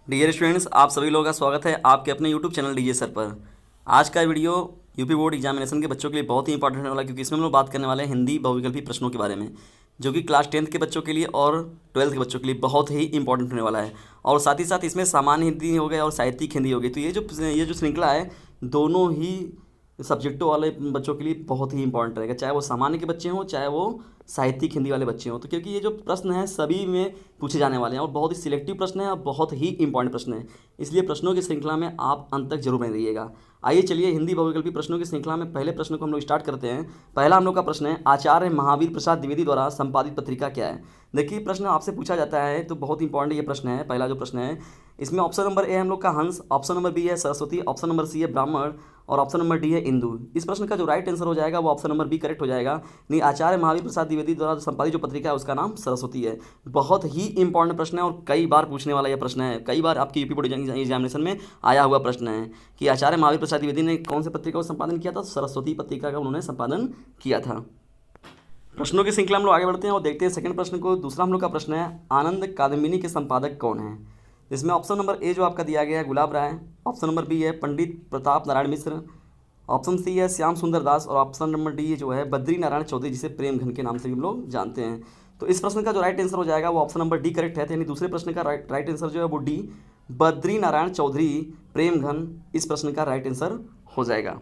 Dear students, आप सभी लोगों का स्वागत है आपके अपने यूट्यूब चैनल डीजे सर पर। आज का वीडियो यूपी बोर्ड एग्जामिनेशन के बच्चों के लिए बहुत ही इंपॉर्टेंट होने वाला है, क्योंकि इसमें हम लोग बात करने वाले हैं हिंदी बहुविकल्पी प्रश्नों के बारे में, जो कि क्लास 10th के बच्चों के लिए और 12th के बच्चों के लिए बहुत ही इंपॉर्टेंट होने वाला है। और साथ ही साथ इसमें सामान्य हिंदी हो गया और साहित्यिक हिंदी हो गई। तो ये जो श्रृंखला है, दोनों ही सब्जेक्टों वाले बच्चों के लिए बहुत ही इंपॉर्टेंट रहेगा, चाहे वो सामान्य के बच्चे हों चाहे वो साहित्यिक हिंदी वाले बच्चे हों। तो क्योंकि ये जो प्रश्न है सभी में पूछे जाने वाले हैं और बहुत ही सिलेक्टिव प्रश्न है और बहुत ही इंपॉर्टेंट प्रश्न है, इसलिए प्रश्नों की श्रृंखला में आप अंत तक जरूर बने रहिएगा। आइए चलिए हिंदी बहुविकल्पी प्रश्नों की श्रृंखला में पहले प्रश्न को हम लोग स्टार्ट करते हैं। पहला हम लोग का प्रश्न है, आचार्य महावीर प्रसाद द्विवेदी द्वारा संपादित पत्रिका क्या है। देखिए, प्रश्न आपसे पूछा जाता है तो बहुत इंपॉर्टेंट ये प्रश्न है। पहला जो प्रश्न है इसमें ऑप्शन नंबर ए हम लोग का हंस, ऑप्शन नंबर बी है सरस्वती, ऑप्शन नंबर सी है ब्राह्मण और ऑप्शन नंबर डी है इंदु। इस प्रश्न का जो राइट आंसर हो जाएगा वो ऑप्शन नंबर बी करेक्ट हो जाएगा। नहीं, आचार्य महावीर प्रसाद द्विवेदी द्वारा संपादित जो पत्रिका है उसका नाम सरस्वती है। बहुत ही इंपॉर्टेंट प्रश्न है और कई बार पूछने वाला यह प्रश्न है, कई बार आपकी यूपी बोर्ड एग्जामिनेशन में आया हुआ प्रश्न है कि आचार्य महावीर प्रसाद द्विवेदी ने कौन सी पत्रिका का संपादन किया था। सरस्वती पत्रिका का उन्होंने संपादन किया था। प्रश्नों की श्रृंखला हम लोग आगे बढ़ते हैं और देखते हैं सेकंड प्रश्न को। दूसरा हम लोग का प्रश्न है, आनंद कादम्बिनी के संपादक कौन है। इसमें ऑप्शन नंबर ए जो आपका दिया गया है गुलाब राय, ऑप्शन नंबर बी है पंडित प्रताप नारायण मिश्र, ऑप्शन सी है श्याम सुंदर दास और ऑप्शन नंबर डी जो है बद्री नारायण चौधरी, जिसे प्रेम घन के नाम से भी हम लोग जानते हैं। तो इस प्रश्न का जो राइट आंसर हो जाएगा वो ऑप्शन नंबर डी करेक्ट है। तो यानी दूसरे प्रश्न का राइट आंसर जो है वो डी बद्री नारायण चौधरी प्रेम घन इस प्रश्न का राइट आंसर हो जाएगा।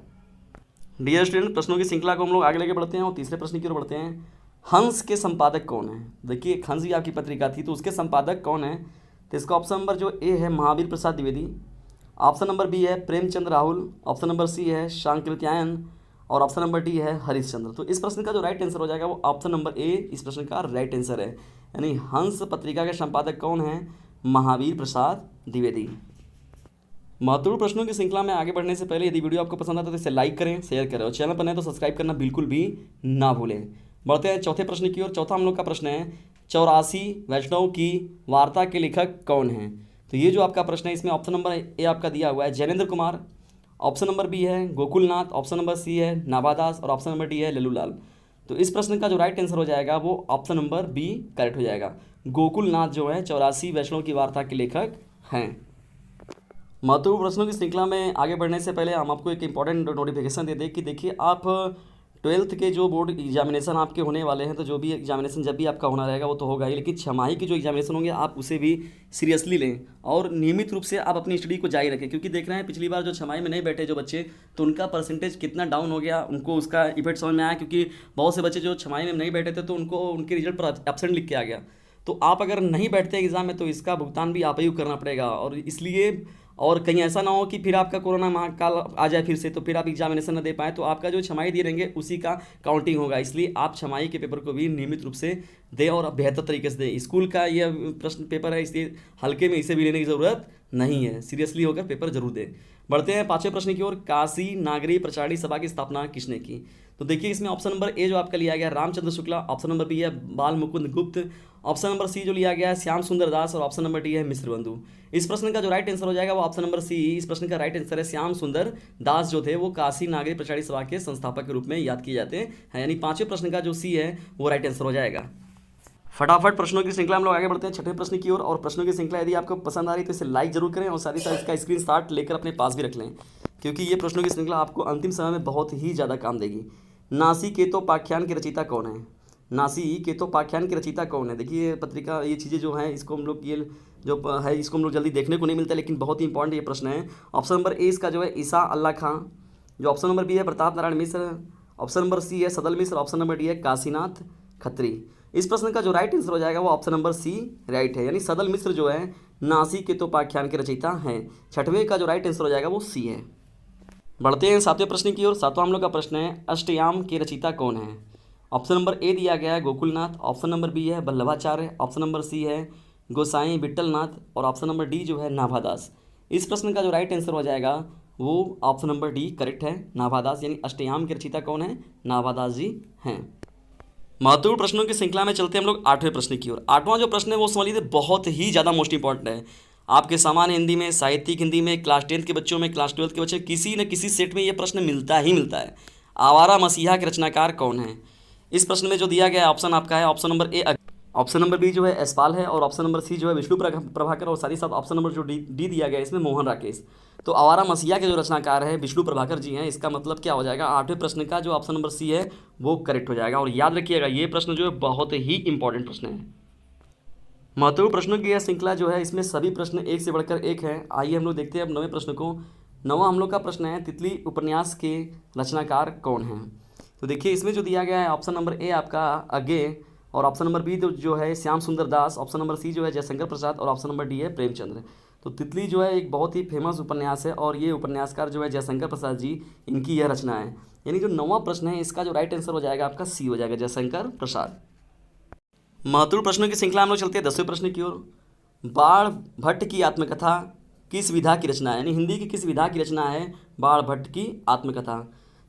डियर स्टूडेंट, प्रश्नों की श्रृंखला को हम लोग आगे लेके बढ़ते हैं और तीसरे प्रश्न की ओर बढ़ते हैं। हंस के संपादक कौन है। देखिए, हंस भी आपकी पत्रिका थी तो उसके संपादक कौन है। तो इसका ऑप्शन नंबर जो ए है Mahavir Prasad Dwivedi, option number B है Premchand Rahul, option number C है शांतिलत्यायन और ऑप्शन नंबर डी है हरिश्चंद्र। तो इस प्रश्न का जो राइट आंसर हो जाएगा वो ऑप्शन नंबर ए इस प्रश्न का राइट आंसर है। यानी हंस पत्रिका के संपादक कौन है, महावीर प्रसाद द्विवेदी। महत्वपूर्ण प्रश्नों की श्रृंखला में आगे बढ़ने से पहले यदि वीडियो आपको पसंद आता है तो इसे लाइक करें, शेयर करें और चैनल पर नए तो सब्सक्राइब करना बिल्कुल भी ना भूलें। बढ़ते हैं चौथे प्रश्न की ओर। चौथा हम लोग का प्रश्न है, 84 वैष्णव की वार्ता के लेखक कौन हैं। तो ये जो आपका प्रश्न है इसमें ऑप्शन नंबर ए आपका दिया हुआ है Jainendra Kumar, option number B है गोकुलनाथ, ऑप्शन नंबर सी है नाभादास और ऑप्शन नंबर डी है लल्लूलाल। तो इस प्रश्न का जो राइट आंसर हो जाएगा वो ऑप्शन नंबर बी करेक्ट हो जाएगा। गोकुलनाथ जो है 84 वैष्णव की वार्ता के लेखक हैं। महत्वपूर्ण प्रश्नों की श्रृंखला में आगे बढ़ने से पहले हम आपको एक इंपॉर्टेंट नोटिफिकेशन दे दें कि देखिए, आप 12th के जो बोर्ड एग्जामिनेशन आपके होने वाले हैं, तो जो भी एग्जामिनेशन जब भी आपका होना रहेगा वो तो होगा ही, लेकिन छमाही की जो एग्जामिनेशन होंगे आप उसे भी सीरियसली लें और नियमित रूप से आप अपनी स्टडी को जारी रखें। क्योंकि देख रहे हैं पिछली बार जो छमाही में नहीं बैठे जो बच्चे, तो उनका परसेंटेज कितना डाउन हो गया, उनको उसका इफेक्ट समझ में आया। क्योंकि बहुत से बच्चे जो छमाही में नहीं बैठे थे तो उनको उनके रिजल्ट पर एब्सेंट लिख के आ गया। तो आप अगर नहीं बैठते एग्ज़ाम में तो इसका भुगतान भी आप ही को करना पड़ेगा। और इसलिए और कहीं ऐसा ना हो कि फिर आपका कोरोना महाकाल आ जाए फिर से, तो फिर आप एग्जामिनेशन न दे पाएँ, तो आपका जो छमाही दिए रहेंगे उसी का काउंटिंग होगा। इसलिए आप छमाही के पेपर को भी नियमित रूप से दें और बेहतर तरीके से दें। स्कूल का यह प्रश्न पेपर है, इसलिए हल्के में इसे भी लेने की ज़रूरत नहीं है, सीरियसली होकर पेपर जरूर दें। बढ़ते हैं पांचवें प्रश्न की ओर। काशी नागरी प्रचारणी सभा की स्थापना किसने की। तो देखिए, इसमें ऑप्शन नंबर ए जो आपका लिया गया Ramchandra Shukla, option number B है बाल मुकुंद गुप्त, ऑप्शन नंबर सी जो लिया गया है श्याम सुंदर दास और ऑप्शन नंबर डी है मिश्र बंधु। इस प्रश्न का जो राइट आंसर हो जाएगा वो ऑप्शन नंबर सी इस प्रश्न का राइट आंसर है। श्याम सुंदर दास जो थे वो काशी नागरी प्रचारणी सभा के संस्थापक के रूप में याद किए जाते हैं। यानी पांचवें प्रश्न का जो सी है वो राइट आंसर हो जाएगा। फटाफट प्रश्नों की श्रृंखला हम लोग आगे बढ़ते हैं छठे प्रश्न की ओर। और प्रश्नों की श्रृंखला यदि आपको पसंद आ रही है तो इसे लाइक जरूर करें और साथ ही साथ इसका स्क्रीनशॉट लेकर अपने पास भी रख लें, क्योंकि ये प्रश्नों की श्रृंखला आपको अंतिम समय में बहुत ही ज़्यादा काम देगी। नासिकेतोपाख्यान के रचयिता कौन है। नासिकेतोपाख्यान के रचयिता कौन है। देखिए, पत्रिका ये चीज़ें जो हैं इसको हम लोग ये जो है इसको हम लोग जल्दी देखने को नहीं मिलता, लेकिन बहुत ही इंपॉर्टेंट ये प्रश्न है। ऑप्शन नंबर ए इसका जो है ईसा अल्लाह खां, जो ऑप्शन नंबर बी है Pratap Narayan Mishra, option number C है सदल मिश्र, ऑप्शन नंबर डी है काशीनाथ खत्री। इस प्रश्न का जो राइट आंसर हो जाएगा वो ऑप्शन नंबर सी राइट है। यानी सदल मिश्र जो है नासिकेतोपाख्यान के रचयिता हैं। छठवें का जो राइट आंसर हो जाएगा वो सी है। बढ़ते हैं सातवें प्रश्न की ओर। सातवां हम लोग का प्रश्न है, अष्टयाम के रचयिता कौन है। ऑप्शन नंबर ए दिया गया है गोकुलनाथ, ऑप्शन नंबर बी है वल्लभाचार्य, ऑप्शन नंबर सी है गोसाई विट्ठलनाथ और ऑप्शन नंबर डी जो है नाभादास। इस प्रश्न का जो राइट आंसर हो जाएगा वो ऑप्शन नंबर डी करेक्ट है, नाभादास। यानी अष्टयाम के रचयिता कौन है, नाभादास जी हैं। महत्वपूर्ण प्रश्नों की श्रृंखला में चलते हैं हम लोग आठवें प्रश्न की ओर। आठवां जो प्रश्न है वो समझ लीजिए बहुत ही ज़्यादा मोस्ट इंपॉर्टेंट है। आपके सामान्य हिंदी में, साहित्यिक हिंदी में, क्लास 10th के बच्चों में, क्लास 12th के बच्चे किसी न किसी सेट में ये प्रश्न मिलता ही मिलता है। आवारा मसीहा के रचनाकार कौन है। इस प्रश्न में जो दिया गया ऑप्शन आपका है option number A option number B जो है यशपाल है, और ऑप्शन नंबर सी जो है विष्णु प्रभाकर, और साथ ही साथ ऑप्शन नंबर जो डी दिया गया है इसमें मोहन राकेश। तो आवारा मसीहा के जो रचनाकार है विष्णु प्रभाकर जी हैं। इसका मतलब क्या हो जाएगा, 8वें प्रश्न का जो ऑप्शन नंबर सी है वो करेक्ट हो जाएगा। और याद रखिएगा ये प्रश्न जो है बहुत ही इंपॉर्टेंट प्रश्न है। महत्वपूर्ण प्रश्नों की यह श्रृंखला जो है इसमें सभी प्रश्न एक से बढ़कर एक है। आइए हम लोग देखते हैं अब 9वें प्रश्न को। 9वां हम लोग का प्रश्न है तितली उपन्यास के रचनाकार कौन हैं। तो देखिए इसमें जो दिया गया है ऑप्शन नंबर ए आपका अज्ञे, और ऑप्शन नंबर बी जो है श्याम सुंदर दास, ऑप्शन नंबर सी जो है जयशंकर प्रसाद, और ऑप्शन नंबर डी है प्रेमचंद्र। तो तितली जो है एक बहुत ही फेमस उपन्यास है, और ये उपन्यासकार जो है जयशंकर प्रसाद जी, इनकी यह रचना है। यानी जो 9वां प्रश्न है इसका जो राइट आंसर हो जाएगा आपका सी हो जाएगा, जयशंकर प्रसाद। महत्वपूर्ण प्रश्नों की श्रृंखला हम लोग चलते हैं 10वें प्रश्न की ओर। बाण भट्ट की आत्मकथा किस विधा की रचना है, यानी हिंदी की किस विधा की रचना है बाण भट्ट की आत्मकथा।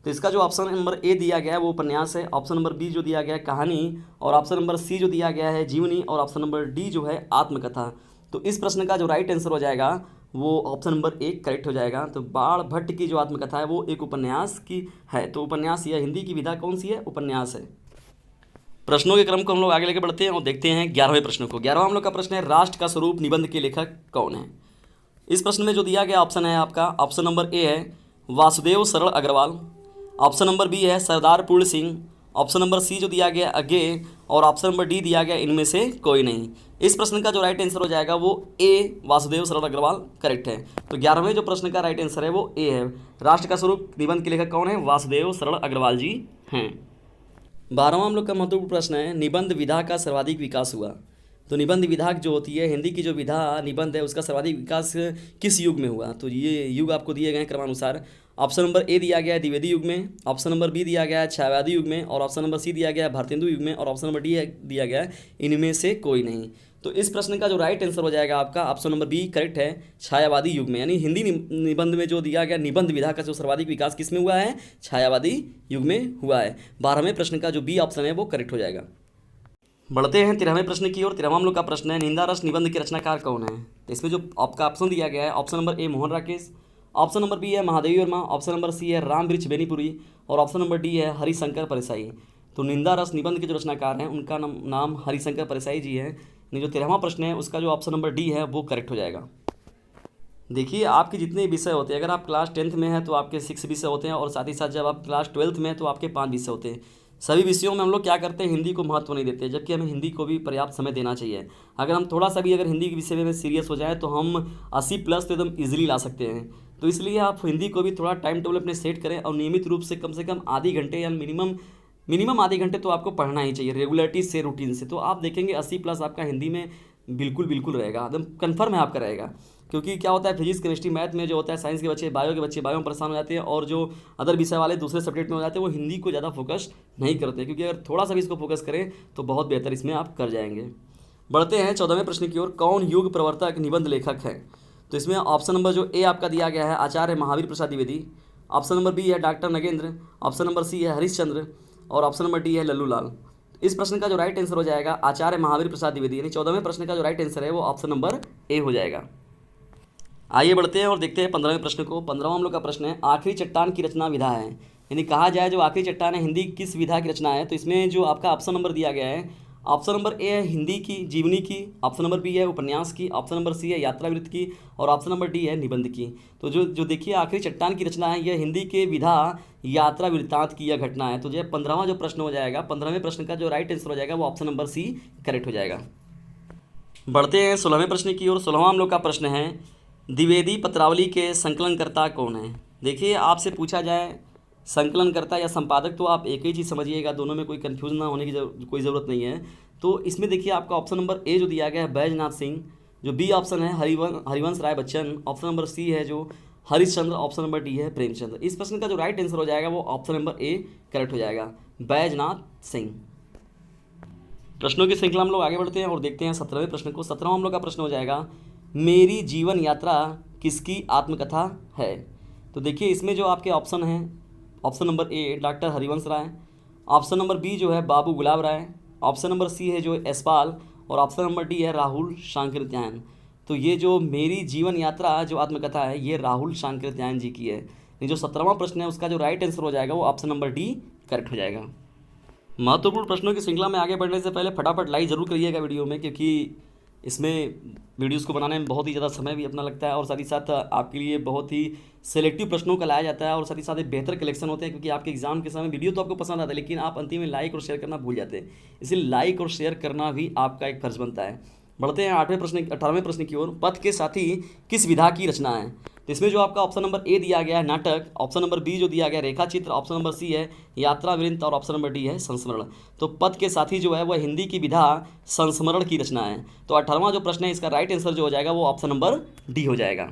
तो इसका जो ऑप्शन नंबर ए दिया गया है वो उपन्यास है, ऑप्शन नंबर बी जो दिया गया है कहानी, और ऑप्शन नंबर सी जो दिया गया है जीवनी, और ऑप्शन नंबर डी जो है आत्मकथा। तो इस प्रश्न का जो राइट आंसर हो जाएगा वो ऑप्शन नंबर ए करेक्ट हो जाएगा। तो बाण भट्ट की जो आत्मकथा है वो एक उपन्यास की है। तो उपन्यास या हिंदी की विधा कौन सी है, उपन्यास है। प्रश्नों के क्रम को हम लोग आगे लेकर बढ़ते हैं और देखते हैं 11वें प्रश्न को। 11वां हम लोग का प्रश्न है राष्ट्र का स्वरूप निबंध के लेखक कौन है। इस प्रश्न में जो दिया गया ऑप्शन है आपका ऑप्शन नंबर ए है वासुदेव सरल अग्रवाल, ऑप्शन नंबर बी है सरदार पूर्ण सिंह, ऑप्शन नंबर सी जो दिया गया अज्ञे, और ऑप्शन नंबर डी दिया गया इनमें से कोई नहीं। इस प्रश्न का जो राइट आंसर हो जाएगा वो ए वासुदेव सरल अग्रवाल करेक्ट है। तो 11वें जो प्रश्न का राइट आंसर है वो ए है। राष्ट्र का स्वरूप निबंध के लेखक कौन है, वासुदेव सरल अग्रवाल जी हैं। 12वां हम लोग का महत्वपूर्ण प्रश्न है निबंध विधा का सर्वाधिक विकास हुआ। तो निबंध विधा जो होती है हिंदी की जो विधा निबंध है उसका सर्वाधिक विकास किस युग में हुआ। तो ये युग आपको दिए गए हैं क्रमानुसार। ऑप्शन नंबर ए दिया गया है द्विवेदी युग में, ऑप्शन नंबर बी दिया गया है छायावादी युग में, और ऑप्शन नंबर सी दिया गया है भारतेंदु युग में, और ऑप्शन नंबर डी दिया गया है इनमें से कोई नहीं। तो इस प्रश्न का जो राइट आंसर हो जाएगा आपका ऑप्शन नंबर बी करेक्ट है, छायावादी युग में। यानी हिंदी निबंध में जो दिया गया निबंध विधा का जो सर्वाधिक विकास किस में हुआ है, छायावादी युग में हुआ है। 12वें प्रश्न का जो बी ऑप्शन है वो करेक्ट हो जाएगा। बढ़ते हैं 13वें प्रश्न की ओर। 13वां हम लोग का प्रश्न है निंदा रस निबंध के रचनाकार कौन है। तो इसमें जो आपका ऑप्शन दिया गया है option number A Mohan Rakesh, option number B है Mahadevi Verma, option number C है राम वृक्ष बेनीपुरी, और ऑप्शन नंबर डी है हरिशंकर परसाई। तो निंदा रस निबंध के जो रचनाकार हैं उनका नाम हरिशंकर परसाई जी है। जो 13वां प्रश्न है उसका जो ऑप्शन नंबर डी है वो करेक्ट हो जाएगा। देखिए आपके जितने विषय होते हैं, अगर आप क्लास 10th में हैं तो आपके 6 विषय होते हैं, और साथ ही साथ जब आप क्लास 12th में हैं तो आपके 5 विषय होते हैं। सभी विषयों में हम लोग क्या करते हैं, हिंदी को महत्व नहीं देते, जबकि हमें हिंदी को भी पर्याप्त समय देना चाहिए। अगर हम थोड़ा सा भी अगर हिंदी के विषय में सीरियस हो जाए तो हम 80+ तो एकदम ईजिली ला सकते हैं। तो इसलिए आप हिंदी को भी थोड़ा टाइम टेबल अपने सेट करें, और नियमित रूप से कम आधे घंटे या मिनिमम आधे घंटे तो आपको पढ़ना ही चाहिए रेगुलरिटी से, रूटीन से। तो आप देखेंगे 80+ आपका हिंदी में बिल्कुल रहेगा, एकदम कन्फर्म है आपका रहेगा। क्योंकि क्या होता है फिजिक्स केमिस्ट्री मैथ में जो होता है साइंस के बच्चे बायो में परेशान हो जाते हैं, और जो अदर विषय वाले दूसरे सब्जेक्ट में हो जाते हैं वो हिंदी को ज़्यादा फोकस नहीं करते, क्योंकि अगर थोड़ा सा भी इसको फोकस करें तो बहुत बेहतर इसमें आप कर जाएंगे। बढ़ते हैं 14वें प्रश्न की ओर। कौन युग प्रवर्तक निबंध लेखक है। तो इसमें ऑप्शन नंबर जो ए आपका दिया गया है Acharya Mahavir Prasad Dwivedi, option number B है doctor Nagendra, option number C है हरीशचंद्र, और ऑप्शन नंबर डी है लल्लू लाल। इस प्रश्न का जो राइट आंसर हो जाएगा आचार्य महावीर प्रसाद द्विवेदी। यानी 14वें प्रश्न का जो राइट आंसर है वो ऑप्शन नंबर ए हो जाएगा। आइए बढ़ते हैं और देखते हैं 15वें प्रश्न को। 15वां हम लोग का प्रश्न है आखिरी चट्टान की रचना विधा है। यानी कहा जाए जो आखिरी चट्टान है हिंदी किस विधा की रचना है। तो इसमें जो आपका ऑप्शन नंबर दिया गया है ऑप्शन नंबर ए है हिंदी की जीवनी की, ऑप्शन नंबर बी है उपन्यास की, ऑप्शन नंबर सी है यात्रावृत्त की, और ऑप्शन नंबर डी है निबंध की। तो जो देखिए आखिरी चट्टान की रचना है यह हिंदी के विधा यात्रा वृत्तांत की यह घटना है। तो जो 15वां जो प्रश्न हो जाएगा 15वें प्रश्न का जो राइट आंसर हो जाएगा वो ऑप्शन नंबर सी करेक्ट हो जाएगा। बढ़ते हैं 16वें प्रश्न की ओर। 16वां हम लोग का प्रश्न है द्विवेदी पत्रावली के संकलनकर्ता कौन है। देखिए आपसे पूछा जाए संकलनकर्ता या संपादक तो आप एक ही चीज़ समझिएगा, दोनों में कोई कन्फ्यूज़न ना होने की कोई ज़रूरत नहीं है। तो इसमें देखिए आपका ऑप्शन नंबर ए जो दिया गया है बैजनाथ सिंह, जो बी ऑप्शन है Harivansh Rai Bachchan, option number C है जो हरिश्चंद्र, ऑप्शन नंबर डी है प्रेमचंद्र। इस प्रश्न का जो राइट आंसर हो जाएगा वो ऑप्शन नंबर ए करेक्ट हो जाएगा, बैजनाथ सिंह। प्रश्नों की श्रृंखला हम लोग आगे बढ़ते हैं और देखते हैं 17वें प्रश्न को। 17वां हम लोग का प्रश्न हो जाएगा मेरी जीवन यात्रा किसकी आत्मकथा है। तो देखिए इसमें जो आपके ऑप्शन हैं option number A doctor Harivansh Rai, option number B जो है बाबू गुलाब राय, ऑप्शन नंबर सी है जो यशपाल, और ऑप्शन नंबर डी है राहुल शांकृत्यायन। तो ये जो मेरी जीवन यात्रा जो आत्मकथा है ये राहुल शांकृत्यायन जी की है। ये जो 17वां प्रश्न है उसका जो राइट आंसर हो जाएगा वो ऑप्शन नंबर डी करेक्ट हो जाएगा। महत्वपूर्ण प्रश्नों की श्रृंखला में आगे बढ़ने से पहले फटाफट लाइक ज़रूर करिएगा वीडियो में, क्योंकि इसमें वीडियोस को बनाने में बहुत ही ज़्यादा समय भी अपना लगता है और साथ ही साथ आपके लिए बहुत ही सेलेक्टिव प्रश्नों का लाया जाता है और साथ ही साथ एक बेहतर कलेक्शन होते हैं, क्योंकि आपके एग्जाम के समय वीडियो तो आपको पसंद आता है लेकिन आप अंतिम में लाइक और शेयर करना भूल जाते हैं। इसलिए लाइक और शेयर करना भी आपका एक फर्ज बनता है। बढ़ते हैं 18वें प्रश्न की ओर। पद के साथ ही किस विधा की रचना है? तो इसमें जो आपका ऑप्शन नंबर ए दिया गया है नाटक, ऑप्शन नंबर बी जो दिया गया है रेखा चित्र, ऑप्शन नंबर सी है यात्रा वृत्त और ऑप्शन नंबर डी है संस्मरण। तो पद के साथी जो है वह हिंदी की विधा संस्मरण की रचना है। तो 18वां जो प्रश्न है इसका राइट आंसर जो हो जाएगा वो ऑप्शन नंबर डी हो जाएगा।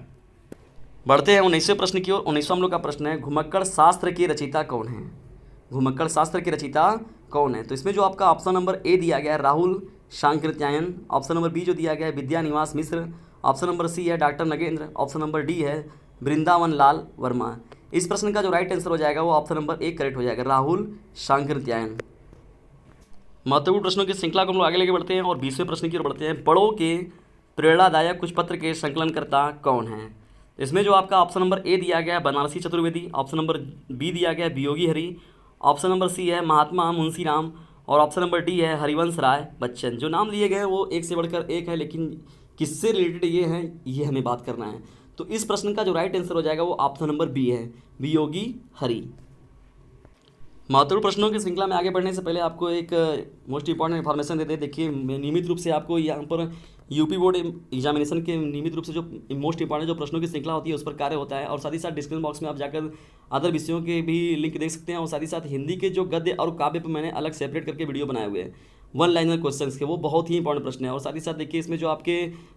बढ़ते हैं 19वें प्रश्न की ओर। 19वां हम लोग का प्रश्न है घुमक्कड़ शास्त्र के रचयिता कौन है? घुमक्कड़ शास्त्र के रचयिता कौन है? तो इसमें जो आपका ऑप्शन नंबर ए दिया गया है राहुल शांकृत्यायन, ऑप्शन नंबर बी जो दिया गया है विद्यानिवास मिश्र, ऑप्शन नंबर सी है doctor Nagendra, option number D है वृंदावन लाल वर्मा। इस प्रश्न का जो राइट आंसर हो जाएगा वो ऑप्शन नंबर ए करेक्ट हो जाएगा, राहुल शांकृत्यायन। महत्वपूर्ण प्रश्नों की श्रृंखला को हम लोग आगे लेके बढ़ते हैं और 20वें प्रश्न की ओर बढ़ते हैं। बड़ों के प्रेरणादायक कुछ पत्र के संकलनकर्ता कौन है? इसमें जो आपका ऑप्शन नंबर ए दिया गया है Banarasi Chaturvedi, option number B दिया गया है Viyogi Hari, option number C है महात्मा मुंशीराम और ऑप्शन नंबर डी है हरिवंश राय बच्चन। जो नाम लिए गए हैं वो एक से बढ़कर एक है, लेकिन किससे रिलेटेड ये हैं ये हमें बात करना है। तो इस प्रश्न का जो राइट आंसर हो जाएगा वो ऑप्शन नंबर बी है, वियोगी हरि। महत्वपूर्ण प्रश्नों की श्रृंखला में आगे बढ़ने से पहले आपको एक मोस्ट इंपॉर्टेंट इन्फॉर्मेशन देते हैं। देखिए नियमित रूप से आपको यहाँ पर यूपी बोर्ड एग्जामिनेशन के नियमित रूप से जो मोस्ट इंपॉर्टेंट जो प्रश्नों की श्रृंखला होती है उस पर कार्य होता है और साथ ही साथ डिस्क्रिप्शन बॉक्स में आप जाकर अदर विषयों के भी लिंक देख सकते हैं और साथ ही साथ हिंदी के जो गद्य और काव्य पर मैंने अलग सेपरेट करके वीडियो बनाए हुए हैं वन लाइनर क्वेश्चंस के, वो बहुत ही इंपॉर्टेंट प्रश्न है। और साथ ही साथ देखिए इसमें जो आपके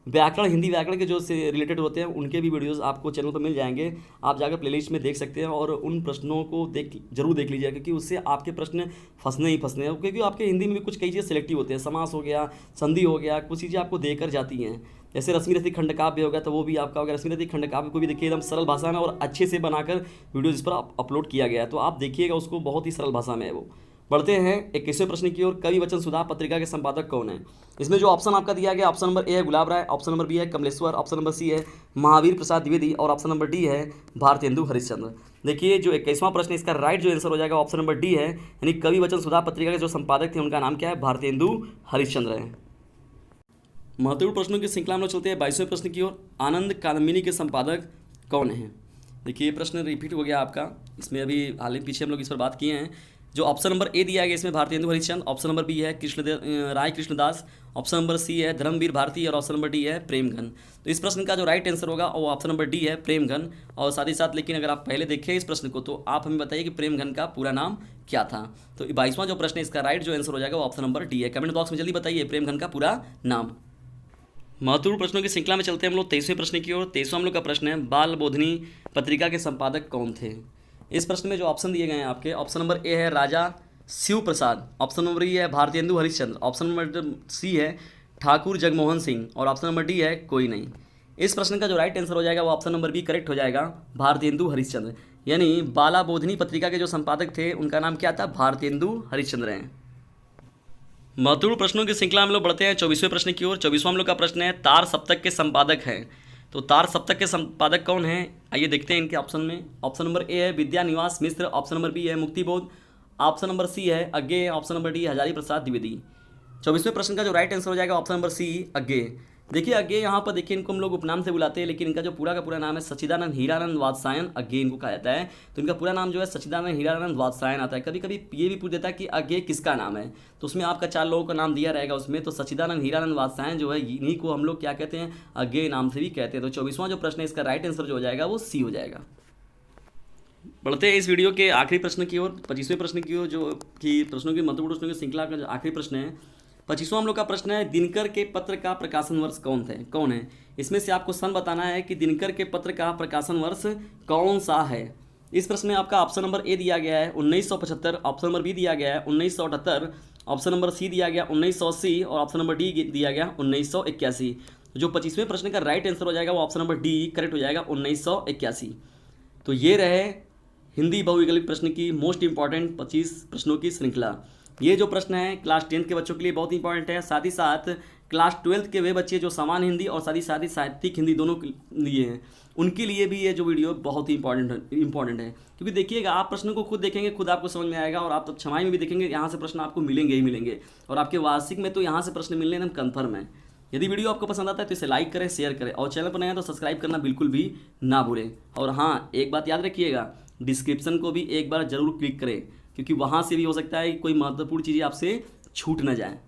व्याकरण हिंदी व्याकरण के जो से रिलेटेड होते हैं उनके भी वीडियोस आपको चैनल पर मिल जाएंगे, आप जाकर प्लेलिस्ट में देख सकते हैं और उन प्रश्नों को जरूर देख लीजिएगा, क्योंकि उससे आपके प्रश्न फंसने ही फंसने हैं। क्योंकि आपके हिंदी में भी कुछ कई चीज़ें सेलेक्टिव होते हैं, समास हो गया, संधि हो गया, कुछ चीज़ें आपको देकर जाती हैं। जैसे रश्मि रथी खंडकाव्य होगा तो वो भी आपका होगा। रश्मि रथी खंडकाव्य को भी देखिए एकदम सरल भाषा में और अच्छे से बनाकर वीडियो जिस पर अपलोड किया गया है, तो आप देखिएगा उसको, बहुत ही सरल भाषा में है वो। बढ़ते हैं 21वें प्रश्न की ओर। कवि वचन सुधा पत्रिका के संपादक कौन है? इसमें जो ऑप्शन आपका दिया गया ऑप्शन नंबर ए है गुलाब राय, ऑप्शन नंबर बी है कमलेश्वर, ऑप्शन नंबर सी है महावीर प्रसाद द्विवेदी और ऑप्शन नंबर डी है भारतेंदु हरिश्चंद्र। देखिए जो 21वां प्रश्न इसका राइट जो आंसर हो जाएगा ऑप्शन नंबर डी है, यानी कवि वचन सुधा पत्रिका के जो संपादक थे उनका नाम क्या है? भारतेंदु हरिश्चंद्र है। महत्वपूर्ण प्रश्नों की श्रृंखला में चलते हैं 22वें प्रश्न की ओर। आनंद कादम्बिनी के संपादक कौन है? देखिए ये प्रश्न रिपीट हो गया आपका, इसमें अभी हाल ही पीछे हम लोग इस पर बात किए हैं। जो ऑप्शन नंबर ए दिया गया इसमें Bharatendu Harishchandra, option number B है Rai Krishnadas, option number C है धर्मवीर भारती और ऑप्शन नंबर डी है प्रेमघन। तो इस प्रश्न का जो राइट आंसर होगा वो ऑप्शन नंबर डी है प्रेमघन। और साथ ही साथ लेकिन अगर आप पहले देखें इस प्रश्न को तो आप हमें बताइए कि प्रेमघन का पूरा नाम क्या था। तो 22वां जो प्रश्न है इसका राइट जो आंसर हो जाएगा वो ऑप्शन नंबर डी है। कमेंट बॉक्स में जल्दी बताइए प्रेमघन का पूरा नाम। महत्वपूर्ण प्रश्नों की श्रृंखला में चलते हैं हम लोग 23वें प्रश्न की ओर। 23वां हम लोग का प्रश्न है बाल बोधनी पत्रिका के संपादक कौन थे? इस प्रश्न में जो ऑप्शन दिए गए हैं आपके, ऑप्शन नंबर ए है Raja Shiv Prasad, option number E है Bharatendu Harishchandra, option number C है ठाकुर जगमोहन सिंह और ऑप्शन नंबर डी है कोई नहीं। इस प्रश्न का जो राइट आंसर हो जाएगा वो ऑप्शन नंबर बी करेक्ट हो जाएगा, भारतेंदु हरिश्चंद्र। यानी बाला बोधनी पत्रिका के जो संपादक थे उनका नाम क्या था? भारतेंदु हरिश्चंद्र हैं। महत्वपूर्ण प्रश्नों की श्रृंखला में लोग बढ़ते हैं 24वें प्रश्न की ओर। 24वां हम लोग का प्रश्न है तार सप्तक के संपादक हैं। तो तार सप्तक के संपादक कौन है? आइए देखते हैं इनके ऑप्शन में। ऑप्शन नंबर ए है विद्यानिवास मिश्र, ऑप्शन नंबर बी है मुक्तिबोध, ऑप्शन नंबर सी है अज्ञेय, option number D Hazari Prasad Dwivedi. 24वें प्रश्न का जो राइट आंसर हो जाएगा ऑप्शन नंबर सी अज्ञेय। देखिए अज्ञेय यहाँ पर देखिए इनको हम लोग उपनाम से बुलाते हैं, लेकिन इनका जो पूरा का पूरा नाम है सच्चिदानंद हीरानंद वात्सायन अज्ञेय इनको कहा जाता है। तो इनका पूरा नाम जो है सच्चिदानंद हीरानंद वात्सायन आता है। कभी कभी ये भी पूछ देता है कि अज्ञेय किसका नाम है, तो उसमें आपका 4 लोगों का नाम दिया रहेगा उसमें। तो सच्चिदानंद हीरानंद वात्सायन जो है इन्हीं को हम लोग क्या कहते हैं? अज्ञेय नाम से भी कहते हैं। तो 24वां जो प्रश्न है इसका राइट आंसर जो हो जाएगा वो सी हो जाएगा। बढ़ते हैं इस वीडियो के आखिरी प्रश्न की ओर, 25वें प्रश्न की ओर, जो कि प्रश्नों की महत्वपूर्ण प्रश्नों की श्रृंखला का जो आखिरी प्रश्न है। 25वां हम लोग का प्रश्न है दिनकर के पत्र का प्रकाशन वर्ष कौन है? इसमें से आपको सन बताना है कि दिनकर के पत्र का प्रकाशन वर्ष कौन सा है। इस प्रश्न में आपका ऑप्शन नंबर ए दिया गया है 1975, ऑप्शन नंबर बी दिया गया है 1978, ऑप्शन नंबर सी दिया गया 1980 और ऑप्शन नंबर डी दिया गया 1981। जो 25वें प्रश्न का राइट आंसर हो जाएगा वो ऑप्शन नंबर डी करेक्ट हो जाएगा 1981। तो ये रहे हिंदी बहुविकल्पिक प्रश्न की मोस्ट इंपॉर्टेंट 25 प्रश्नों की श्रृंखला। ये जो प्रश्न है क्लास 10th के बच्चों के लिए बहुत इंपॉर्टेंट है, साथ ही साथ क्लास 12th के वे बच्चे जो सामान्य हिंदी और साथ ही साहित्यिक हिंदी दोनों के लिए हैं, उनके लिए भी ये जो वीडियो बहुत ही इंपॉर्टेंट है। क्योंकि देखिएगा, आप प्रश्न को खुद देखेंगे, खुद आपको समझ में आएगा, और आप तब छमाही में भी देखेंगे, यहाँ से प्रश्न आपको मिलेंगे ही मिलेंगे, और आपके वार्षिक में तो यहाँ से प्रश्न मिलने एकदम कन्फर्म है। यदि वीडियो आपको पसंद आता है तो इसे लाइक करें, शेयर करें, और चैनल पर नए हैं तो सब्सक्राइब करना बिल्कुल भी ना भूलें। और हाँ, एक बात याद रखिएगा, डिस्क्रिप्शन को भी एक बार जरूर क्लिक करें, क्योंकि वहाँ से भी हो सकता है कि कोई महत्वपूर्ण चीज़ें आपसे छूट ना जाए।